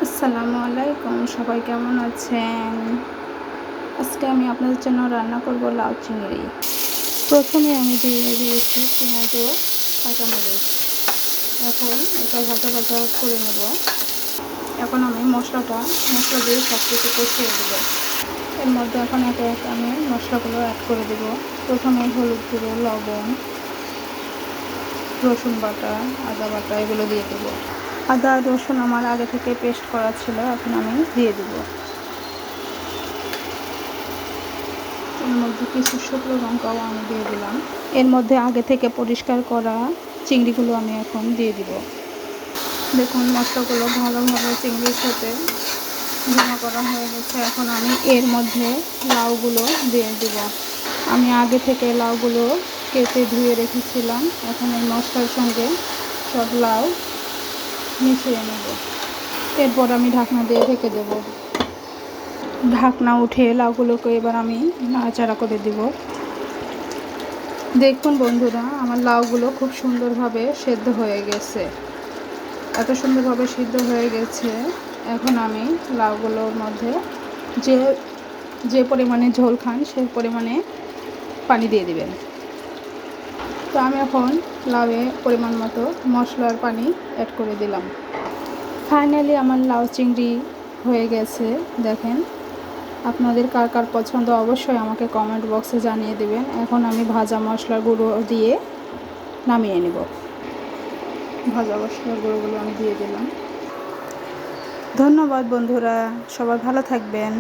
আসসালামু আলাইকুম, সবাই কেমন আছেন? আজকে আমি আপনাদের জন্য রান্না করব লাউ চিংড়ি। প্রথমে আমি দিয়ে দিয়েছি পেঁয়াজ ও কাঁচামরিচ। এখন এটা ভাজা ভাজা করে নেব। এখন আমি মশলা দিয়ে সব কিছু কষিয়ে দেবো। এর মধ্যে এখন একে এক আমি মশলাগুলো অ্যাড করে দেব। প্রথমে হলুদ গুঁড়ো, লবণ, রসুন বাটা, আদা বাটা এগুলো দিয়ে দেবো। আদা রসুন আমার আগে থেকে পেস্ট করা ছিল, এখন আমি দিয়ে দেবো। এর মধ্যে কিছু শুকনো লঙ্কাও আমি দিয়ে দিলাম। এর মধ্যে আগে থেকে পরিষ্কার করা চিংড়িগুলো আমি এখন দিয়ে দিব। দেখুন মশলাগুলো ভালোভাবে চিংড়ির সাথে ভুনা করা হয়ে গেছে। এখন আমি এর মধ্যে লাউগুলো দিয়ে দিব। আমি আগে থেকে লাউগুলো কেটে ধুয়ে রেখেছিলাম। এখন এই মশলার সঙ্গে সব লাউ মিশিয়ে নেব। এরপর আমি ঢাকনা দিয়ে ঢেকে দেব। ঢাকনা উঠে লাউগুলোকে এবার আমি নাড়াচাড়া করে দেব। দেখুন বন্ধুরা, আমার লাউগুলো খুব সুন্দরভাবে সেদ্ধ হয়ে গেছে। এত সুন্দরভাবে সিদ্ধ হয়ে গেছে। এখন আমি লাউগুলোর মধ্যে যে পরিমাণে ঝোল খান সেই পরিমাণে পানি দিয়ে দিবেন। তো আমি এখন লাউয়ে পরিমাণ মতো মশলার পানি অ্যাড করে দিলাম। ফাইনালি আমার লাউ চিংড়ি হয়ে গেছে। দেখেন, আপনাদের কার কার পছন্দ অবশ্যই আমাকে কমেন্ট বক্সে জানিয়ে দেবেন। এখন আমি ভাজা মশলার গুঁড়ো দিয়ে নামিয়ে নেব। ভাজা মশলার গুঁড়োগুলো আমি দিয়ে দিলাম। ধন্যবাদ বন্ধুরা, সবাই ভালো থাকবেন।